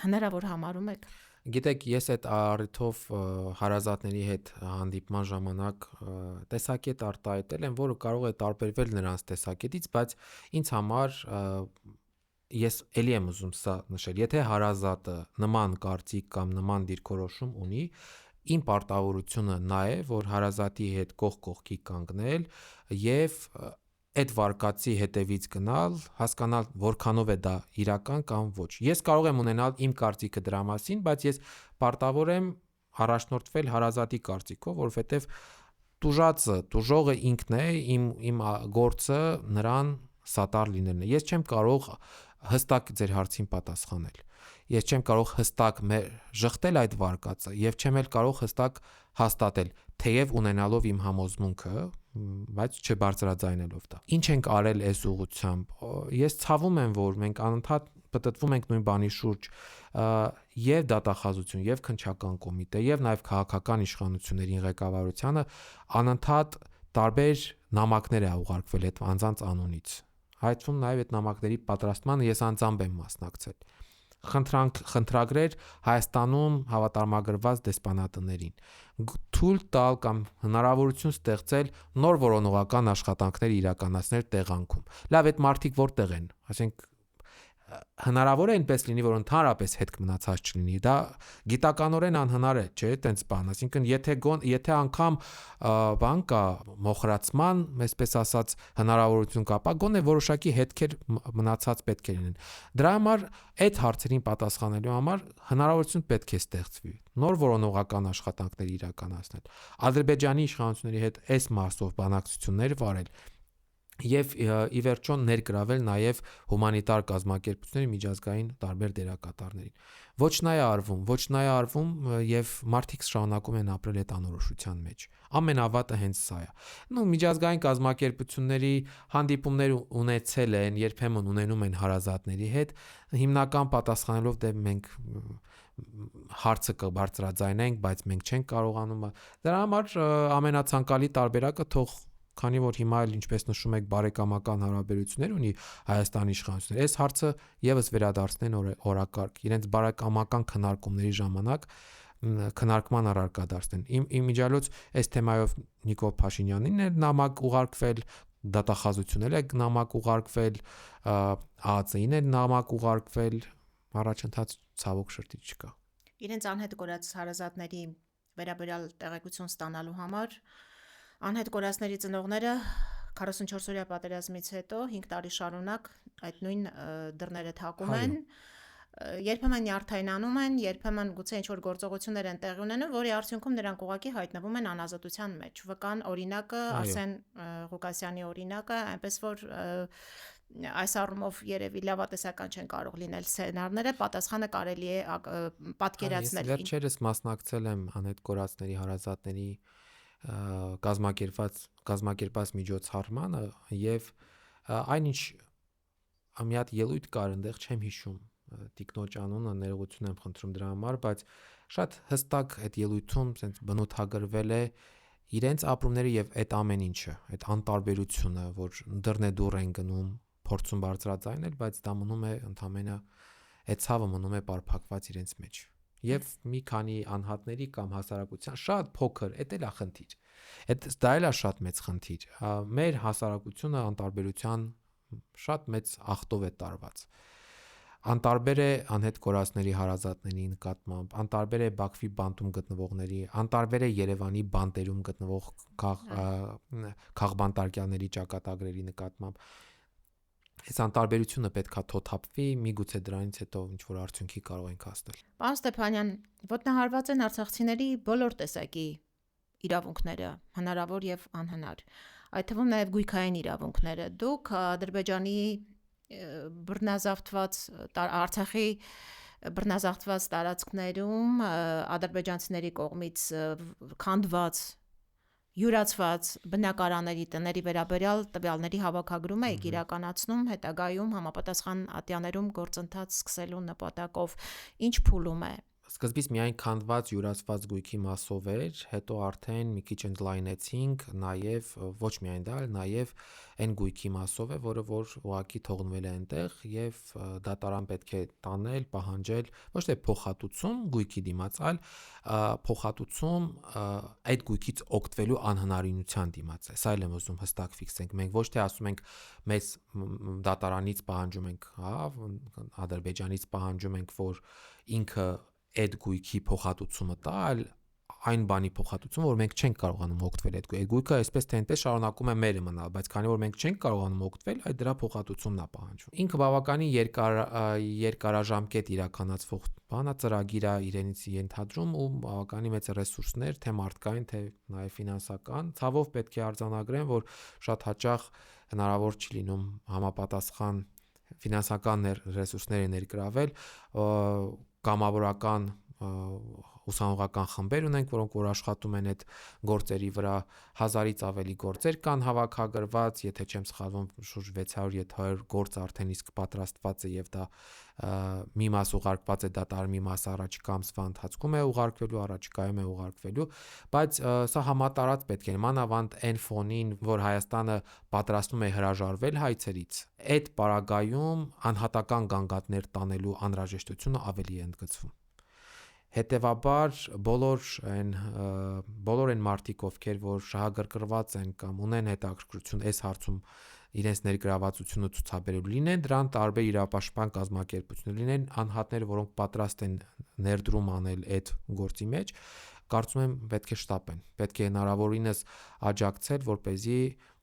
հնարավոր համարում եք։ Գիտեք, ես այդ առիթով հարազատների հետ հանդիպման ժամանակ տեսակետ արտահայտել եմ, որը կարող է տարբերվել նրանց տեսակետից, բայց ինձ համար ես ելի եմ ուզում սա նշել, եթե հարազատը նման կարծիք կամ նման դիրքորոշում ունի, իմ պարտավորությունը նա է, որ հարազատի հետ կողք կողքի կանգնել եւ այդ վարկածի հետևից գնալ, հասկանալ որքանով է դա իրական կամ ոչ։ Ես կարող եմ ունենալ իմ կարծիքը դրա մասին, բայց ես պարտավոր եմ առաջնորդվել հարազատի կարծիքով, որովհետեւ տուժողը ինքն է, իմ գործը նրան սատար լինելն է։ Ես չեմ կարող հստակ ձեր հարցին պատասխանել։ Ես չեմ կարող հստակ ժխտել այդ վարկածը եւ չեմ էլ կարող հստակ հաստատել, թեև ունենալով իմ համոզմունքը, բայց չբարձրաձայնելով դա։ Ինչ ենք արել այս ուղղությամբ։ Ես ցավում եմ, որ մենք անընդհատ պտտվում ենք նույն բանի շուրջ, եւ դատախազություն, եւ քննչական կոմիտե, եւ նաեւ քաղաքական իշխանությունների ղեկավարությանը անընդհատ տարբեր նամակներ է ուղարկվել այդ անձանց անունից։ Հայտվում նաեւ այդ նամակների պատրաստմանը ես անձամբ եմ մասնակցել։ Խնդրագրեր Հայաստանում հավատարմագրված դեսպանատներին թույլ տալ կամ հնարավորություն ստեղծել նոր որոնողական աշխատանքներ իրականացնել տեղանքում։ Լավ, այդ մարդիկ որտեղ են, ասենք հնարավոր է այնպես լինի, որ ընդհանրապես հետք մնացած չլինի։ Դա գիտականորեն անհնար է, չէ՞, այտենց բան։ Այսինքն, եթե անգամ բան կա մոխրացման, այսպես ասած, հնարավորություն կա, ապա գոնե որոշակի հետքեր մնացած պետք է լինեն։ Դրա համար այդ հարցերին պատասխանելու համար հնարավորություն պետք է ստեղծվի նոր որոնողական աշխատանքներ իրականացնել։ Ադրբեջանի իշխանությունների հետ այս մասով բանակցություններ վարել եւ ի վերջո ներգրավել նաեւ հումանիտար կազմակերպությունների միջազգային տարբեր դերակատարներին։ Ոչ նա է արվում եւ մարդիկ շարունակում են ապրել այդ անորոշության մեջ։ Ամենավատը հենց սա է։ Միջազգային կազմակերպությունների հանդիպումներ ունեցել են, երբեմն ունենում են հարազատների հետ, հիմնական պատասխանելով դե մենք հարցը կբարձրաձայնենք, բայց մենք չենք կարողանում։ Դրա համար ամենացանկալի տարբերակը թող քանի որ հիմա էլ ինչպես նշում եք բարեկամական հարաբերություններ ունի Հայաստանի իշխանությունները, այս հարցը եւս վերադարձնեն օրակարգ, իրենց բարեկամական քննարկումների ժամանակ քննարկման առարկա դարձնեն։ Իմ միջալոց այս թեմայով Նիկոլ Փաշինյանին էր նամակ ուղարկվել, դատախազություններ է նամակ ուղարկվել, ԱԱԾ-ին է նամակ ուղարկվել, առաջընթաց ցավոք շրտի չկա։ Իրենց անհետ կորած հարազատների վերաբերյալ տեղեկություն ստանալու համար անհետ կորածների ծնողները 44-օրյա պատերազմից հետո 5 տարի շարունակ այդ նույն դռները թակում են, երբեմն նյարդայնանում են, երբեմն գուցե ինչ-որ գործողություններ են տեղի ունենում, որի արդյունքում նրանք ուղղակի հայտնվում են անազատության մեջ։ Վկան օրինակը Արսեն Ղուկասյանի օրինակը, այնպես որ այս առումով երևի լավատեսական չեն կարող լինել սցենարները, պատասխանը կարելի է պատկերացնել։ Ես վերջերս մասնակցել եմ անհետ կորածների հարազատների կազմակերպած միջոցառմանը եւ այնինչ մի հատ ելույթ կար, այնտեղ չեմ հիշում տիկնոջ անունը, ներողություն եմ խնդրում դրա համար, բայց շատ հստակ այդ ելույթում ասենց բնութագրվել է իրենց ապրումները եւ այդ ամեն ինչը, այդ անտարբերությունը, որ դռնեդուռ են գնում, փորձում բարձրաձայնել, բայց դա մնում է ընդհանրապես այդ ցավը մնում է պարփակված իրենց մեջ։ Եվ մի քանի անհատների կամ հասարակության շատ փոքր, դա էլ է խնդիր։ Դա էլ է շատ մեծ խնդիր։ Մեր հասարակությունը անտարբերության շատ մեծ ախտով է տարված։ անտարբեր է անհետ կորածների հարազատների նկատմամբ, անտարբեր է Բաքվի բանտում գտնվողների, անտարբեր է Երևանի բանտերում գտնվող քաղբանտարկյալների ճակատագրերի նկատմամբ։ Այս անտարբերությունը պետքա թոթափվի, միգուցե դրանից հետո ինչ որ արդյունքի կարող ենք հասնել։ Պարոն Ստեփանյան, ոտնահարված են արցախցիների բոլոր տեսակի իրավունքները, հնարավոր եւ անհնար, այդ թվում նաեւ գույքային իրավունքները։ Դուք Ադրբեջանի բռնազավթված Արցախի բռնազավթված տարածքներում ադրբեջանցիների կողմից քանդված յուրացված բնակարանների տների վերաբերյալ տվյալների հավաքագրում եք իրականացնում հետագայում համապատասխան ատյաներում գործընթաց սկսելու նպատակով, ինչ փուլում է։ Սկզբից միայն քանդված յուրացված գույքի մասով էր, հետո արդեն մի քիչ ընդլայնեցինք, նաև ոչ միայն դա, այլ նաև այն գույքի մասով է, որը որ ուղղակի թողնվել է այնտեղ եւ դատարան պետք է տանել, պահանջել ոչ թե փոխհատուցում գույքի դիմաց, այլ փոխհատուցում այդ գույքից օգտվելու անհնարինության դիմաց է։ Սա էլ եմ ուզում հստակ ֆիքսենք։ Մենք ոչ թե ասում ենք մեծ դատարանից պահանջում ենք, Ադրբեջանից պահանջում ենք, որ ինքը այդ գույքի փոխհատուցումը տա, այլ այն բանի փոխհատուցումը, որ մենք չենք կարողանում օգտվել այդ գույքը, այսպես թե այնպես շարունակում է մերը մնալ, բայց քանի որ մենք չենք կարողանում օգտվել, այդ դրա փոխհատուցումն է պահանջվում։ Ինքը բավականին երկարաժամկետ իրականացվող բան է, ծրագիր է իրենից ենթադրում ու բավականին մեծ ռեսուրսներ, թե մարդկային, թե նաև ֆինանսական։ Ցավով պետք է արձանագրեմ, որ շատ հաճախ հնարավոր չի լինում համապատասխան ֆինանսական ռեսուրսները ներգրավել, կամավորական ուսանողական խմբեր ունենք, որոնք որ աշխատում են այդ գործերի վրա, 1000-ից ավելի գործեր կան հավաքագրված, եթե չեմ սխալվում, շուրջ 600-700 գործ արդեն իսկ պատրաստված է եւ դա մի մաս ուղարկված է դատարան, մի մաս առաջիկա ամսվա ընթացքում է ուղարկվելու, առաջիկայում է ուղարկվելու, բայց սա համատարած պետք է մանավանդ այն ֆոնին, որ Հայաստանը պատրաստվում է հրաժարվել հայցերից, այդ պարագայում անհատական գանգատներ տանելու անհրաժեշտությունը ավելի է ընդգծվում։ Հետևաբար բոլոր այն մարդիկ, ովքեր որ շահագրգռված են կամ ունեն հետաքրքրություն այս հարցում իրենց ներգրավվածությունը ցուցաբերելու, լինեն դրան տարբեր իրավապաշտպան կազմակերպություններ, լինեն անհատներ, որոնք պատրաստ են ներդրում անել այդ գործի մեջ, կարծում եմ պետք է շտապեն, պետք է հնարավորինս աջակցել, որպեսզի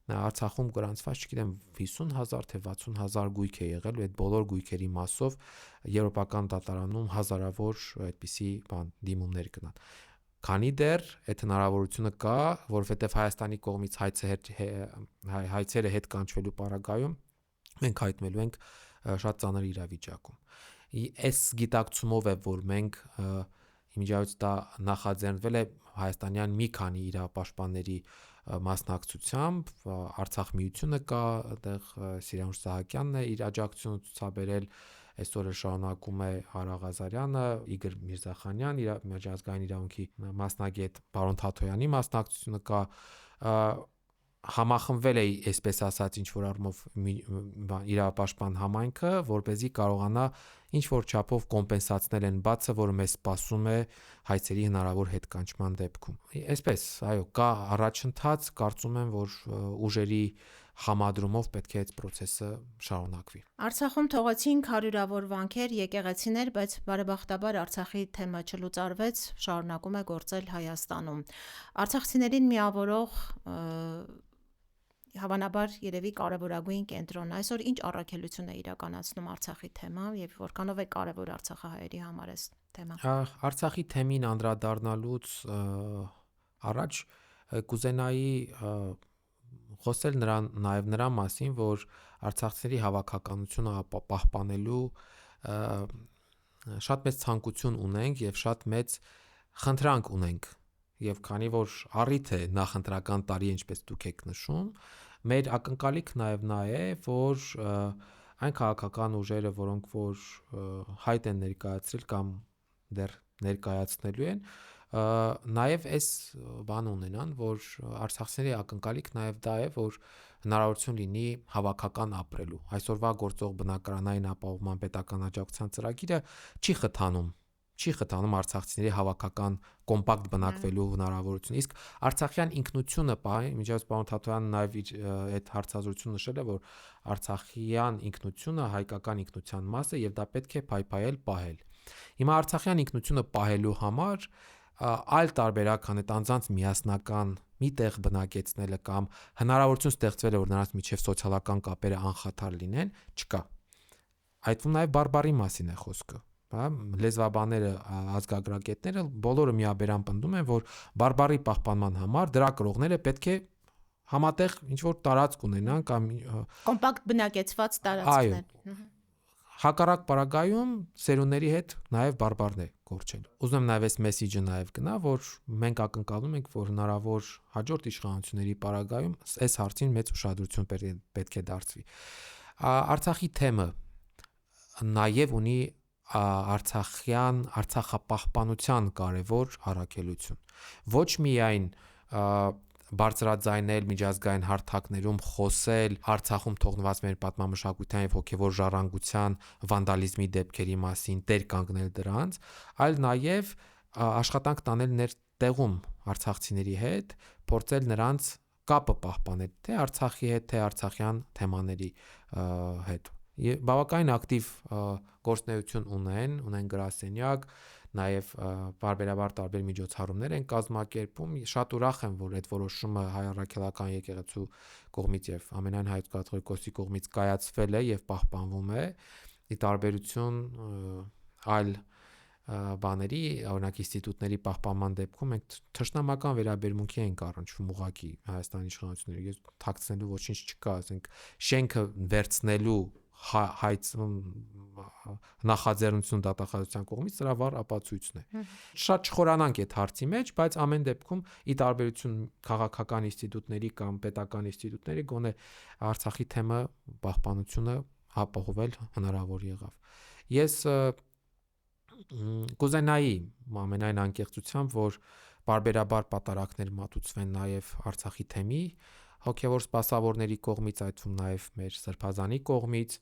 Արցախում գրանցված, չգիտեմ, 50,000 թե 60,000 գույք է եղել, այդ բոլոր գույքերի մասով եվրոպական դատարանում հազարավոր այդպիսի դիմումներ կնան։ Քանի դեռ այդ հնարավորությունը կա, որովհետև Հայաստանի կողմից հայցերը հետ կանչվելու պարագայում մենք հայտնվելու ենք շատ ծանր իրավիճակում։ Այս գիտակցումով է, որ մենք իմիջիայից դա նախաձեռնվել է հայաստանյան մի քանի իրավապաշտպանների մասնակցությամբ, Արցախ միությունը կա, այդտեղ Սիրանուշ Սահակյանն է իր աջակցությունը ցուցաբերել, այսօր շարունակում է Արա Ղազարյանը, Իգոր Միրզախանյան, միջազգային իրավունքի մասնագետ պարոն Թաթոյանի մասնակցությունը կա, համախմբվել է, այսպես ասած, ինչ որ առումով իրավապաշտպան համայնքը, որպեսզի կարողանա ինչ որ չափով կոմպենսացնել այն բացը, որը մեզ սպասում է հայցերի հնարավոր հետկանչման դեպքում։ Այսպես, այո, կա առաջընթաց, կարծում եմ, որ ուժերի համադրումով պետք է այդ process-ը շարունակվի։ Արցախում թողեցինք հարյուրավոր վանքեր, եկեղեցիներ, բայց բարեբախտաբար Արցախի թեմը չլուծարվեց, շարունակում է գործել Հայաստանում։ Արցախցիներին միավորող հավանաբար երևի կարևորագույն կենտրոնն այսօր ինչ առաքելություն է իրականացնում Արցախի թեման եւ որքանով է կարևոր արցախահայերի համար այս թեման։ Արցախի թեմին անդրադառնալուց առաջ կուզենայի խոսել նաև նրա մասին, որ արցախցիների հավաքականությունը պահպանելու շատ մեծ ցանկություն ունենք եւ շատ մեծ խնդրանք ունենք եւ քանի որ առիթ է նախընտրական տարի, ինչպես դուք եք նշում, մեր ակնկալիքն նաև նա է, որ այն քաղաքական ուժերը, որոնք որ հայտ են ներկայացրել կամ դեռ ներկայացնելու են, նաև այս բան ունենան, որ արցախցիների ակնկալիք նաև դա է, որ հնարավորություն լինի հավաքական ապրելու։ Այսօրվա գործող բնակարանային ապահովման պետական աջակցության ծրագիրը չի խթանում, չի խթանում արցախցիների հավաքական կոմպակտ բնակվելու հնարավորություն։ Իսկ արցախյան ինքնությունը միջազգային պարոն Թաթոյանն նաև իր այդ հարցազրույցում նշել է, որ արցախյան ինքնությունը հայկական ինքնության մաս է եւ դա պետք է փայփայել, պահել։ Հիմա արցախյան ինքնությունը պահելու համար այլ տարբերակ անդ անձանց միասնական մի տեղ բնակեցնելը կամ հնարավորություն ստեղծվել է, որ նրանց միջև սոցիալական կապերը անխաթար լինեն, չկա։ Այդվում նաև բարբարի մասին է խոսքը։ Լեզվաբանները, ազգագրագետները բոլորը միաբերան պնդում են, որ բարբարի պահպանման համար դրա կրողները պետք է համատեղ ինչ-որ տարածք ունենան կամ կոմպակտ բնակեցված տարածքներ։ Հակառակ պարագայում սերունդների հետ նաև բարբարն է կորչել։ Ուզում եմ նաև այս մեսիջը նաև գնա, որ մենք ակնկալում ենք, որ հնարավոր հաջորդ իշխանությունների պարագայում այս հարցին մեծ ուշադրություն պետք է դարձվի։ Արցախի թեմը նաև ունի արցախապահպանության կարևոր առաքելություն։ Ոչ միայն բարձրաձայնել միջազգային հարթակներում խոսել Արցախում թողնված մեր պատմամշակութային եւ հոգեվոր ժառանգության վանդալիզմի դեպքերի մասին, տեր կանգնել դրանց, այլ նաեւ աշխատանք տանել ներտեղում արցախցիների հետ, փորձել նրանց կապը պահպանել թե Արցախի հետ, թե արցախյան թեմաների հետ։ Բավականին ակտիվ գործունեություն ունեն գրասենյակ, նաև բարբերաբար տարբեր միջոցառումներ են կազմակերպում։ Շատ ուրախ եմ, որ այդ որոշումը հայ առաքելական եկեղեցու կողմից եւ ամենայն հայոց կաթողիկոսի կողմից կայացվել է եւ պահպանվում է, ի տարբերություն այլ բաների, օրինակ ինստիտուտների պահպանման դեպքում մենք թշնամական վերաբերմունքի ենք առնչվում ուղղակի Հայաստանի իշխանությունների։ Ես թաքցնելու ոչինչ չկա, ասենք շենքը վերցնելու նախաձեռնություն դատախազության կողմից դրա վառ ապացույցն է։ Շատ չխորանանք այդ հարցի մեջ, բայց ամեն դեպքում ի տարբերություն քաղաքական ինստիտուտների կամ պետական ինստիտուտների գոնե Արցախի թեմը պահպանությունը ապահովել հնարավոր եղավ։ Ես կուզենայի ամենայն անկեղծությամբ, որ բարբերաբար պատարակներ մատուցվեն նաև Արցախի թեմի հոգևոր սպասավորների կողմից, այդ թվում նաև մեր սրբազանի կողմից,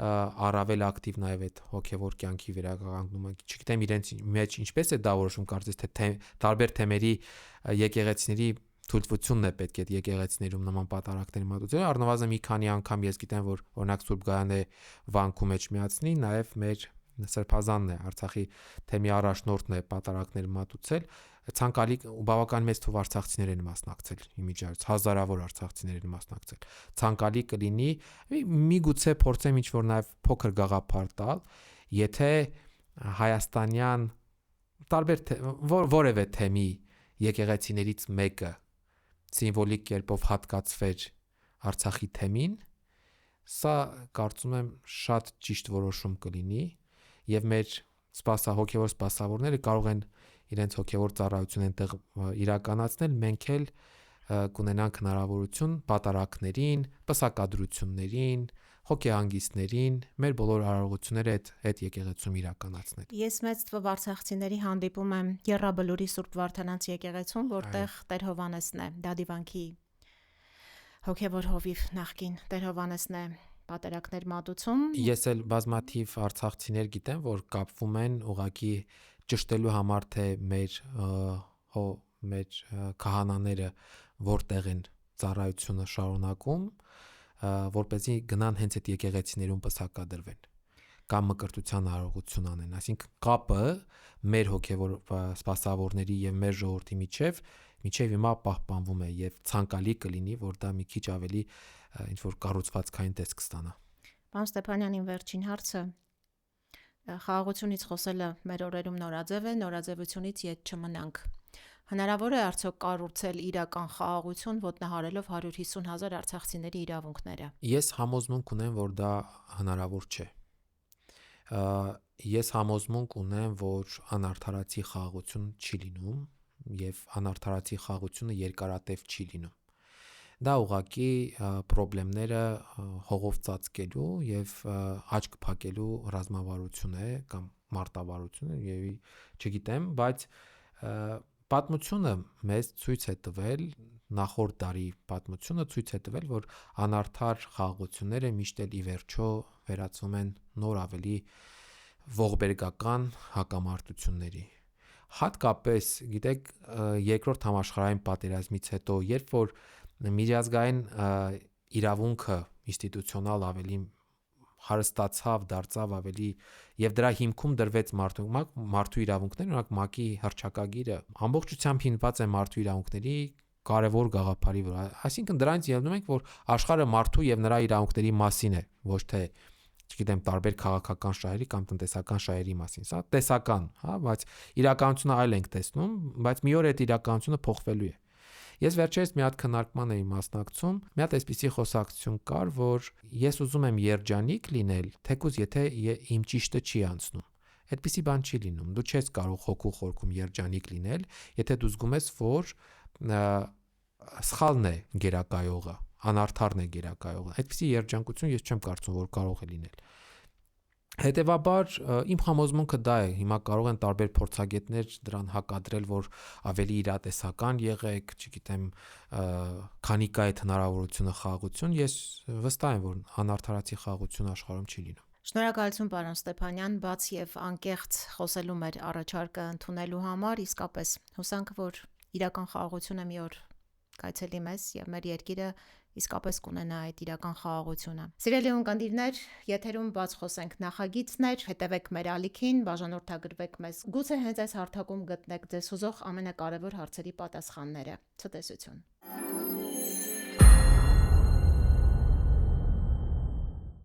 առավել ակտիվ նաև այդ հոգևոր կյանքի վերականգնումը։ Չգիտեմ իրենց մեջ ինչպես է դա որոշում, կարծես թե տարբեր թեմերի եկեղեցիների թույլտվությունն է պետք է եկեղեցիներում նման պատարակներ մատուցել։ Առնվազն մի քանի անգամ ես գիտեմ, որ օրինակ Սուրբ Գայանե վանքում մեջ միացնի, նաև մեր սրբազանն է, Արցախի թեմի առաջնորդն է պատարակներ մատուցել, ցանկալի ու բավական մեծ թվով արցախցիներ են մասնակցել իմիջիայից, հազարավոր արցախցիներ են մասնակցել։ Ցանկալի կլինի միգուցե փորձեմ ինչ-որ նաև փոքր գաղափար տալ, եթե հայաստանյան տարբեր որևէ թեմի եկեղեցիներից մեկը սիմվոլիկ կերպով հատկացվեր Արցախի թեմին, սա կարծում եմ շատ ճիշտ որոշում կլինի եւ մեր հոգեվոր սպասավորները կարող են իրենց հոգեվոր ծառայությունը այնտեղ իրականացնել, մենք էլ կունենանք հնարավորություն պատարակներին, պսակադրություններին, հոգեհանգիստներին մեր բոլոր արարողությունները այդ եկեղեցում իրականացնել։ Ես մեծ թվով արցախցիների հանդիպում եմ Եռաբլուրի Սուրբ Վարդանանց եկեղեցում, որտեղ Տեր Հովհաննեսն է, Դադիվանքի հոգևոր հովիվ նախկին Տեր Հովհաննեսն է պատարակներ մատուցում։ Ես էլ բազմաթիվ արցախցիներ գիտեմ, որ կապվում են ուղղակի ճշտելու համար, թե մեր քահանաները որտեղ են ծառայությունը շարունակում, որպեսզի գնան հենց այդ եկեղեցիներում պսակադրվեն կամ մկրտության արարողություն անեն։ Այսինքն կապը մեր հոգևոր սպասավորների եւ մեր ժողովրդի միջև հիմա պահպանվում է եւ ցանկալի կլինի, որ դա մի քիչ ավելի ինչ-որ կառուցվածքային տեսք ստանա։ Պարոն Ստեփանյանին վերջին հարցը։ Խաղաղությունից խոսելը մեր օրերում նորաձև է, նորաձևությունից ետ չմնանք։ Հնարավոր է արդյոք կառուցել իրական խաղաղություն ոտնահարելով 150,000 արցախցիների իրավունքները։ Ես համոզմունք ունեմ, որ դա հնարավոր չէ։ Ես համոզմունք ունեմ, որ անարդարացի խաղաղություն չի լինում եւ անարդարացի խաղաղությունը երկարատև չի լինում։ Դա ուղղակի խնդիրները հողով ծածկելու եւ աչք փակելու ռազմավարություն է կամ մարտավարություն է, չգիտեմ, բայց պատմությունը մեզ ցույց է տվել, նախորդ դարի պատմությունը ցույց է տվել, որ անարդար խաղաղությունները միշտ էլ ի վերջո վերածվում են նոր ավելի ողբերգական հակամարտությունների։ Հատկապես, գիտեք, երկրորդ համաշխարհային պատերազմից հետո, երբ որ միջազգային իրավունքը ինստիտուցիոնալ ավելի հարստացավ, դարձավ ավելի եւ դրա հիմքում դրվեց մարդու իրավունքներ, օրինակ ՄԱԿ-ի հռչակագիրը ամբողջությամբ հիմնված է մարդու իրավունքների կարևոր գաղափարի վրա։ Այսինքն դրանից ելնում ենք, որ աշխարհը մարդու եւ նրա իրավունքների մասին է, ոչ թե չգիտեմ, տարբեր քաղաքական շահերի կամ տնտեսական շահերի մասին։ Սա տեսական, հա, բայց իրականությունը այլ ենք տեսնում, բայց մի օր այդ իրականությունը փոխվելու է։ Ես վերջերս մի հատ քննարկման էի մասնակցում, մի հատ այսպիսի խոսակցություն կար, որ ես ուզում եմ երջանիկ լինել, թեկուզ եթե իմ ճիշտը չի անցնում։ Այդպիսի բան չի լինում։ Դու չես կարող հոգու խորքում երջանիկ լինել, եթե դու զգում ես, որ սխալն է գերակայողը, անարդարն է գերակայողը։ Այդպիսի երջանկություն ես չեմ կարծում, որ կարող է լինել։ Հետևաբար իմ համոզմունքը դա է, հիմա կարող են տարբեր փորձագետներ դրան հակադրել, որ ավելի իրատեսական եղեք, չգիտեմ, քանի կա այդ հնարավորությունը խաղաղություն, ես վստահ եմ, որ անարդարացի խաղաղություն աշխարհում չի լինում։ Շնորհակալություն, պարոն Ստեփանյան, բաց եւ անկեղծ խոսելու մեր առաջարկը ընդունելու համար, իսկապես հուսանք, որ իրական խաղաղությունը մի օր կայցելի մեզ եւ մեր երկիրը իսկապես կունենա այդ իրական խաղաղությունը։ Սիրելի ունկնդիրներ, եթերում բաց խոսենք նախագիծներ, հետևեք մեր ալիքին, բաժանորդագրվեք մեզ։ Գուցե հենց այս հարթակում գտնեք ձեզ հուզող ամենակարևոր հարցերի պատասխանները։ Ցտեսություն։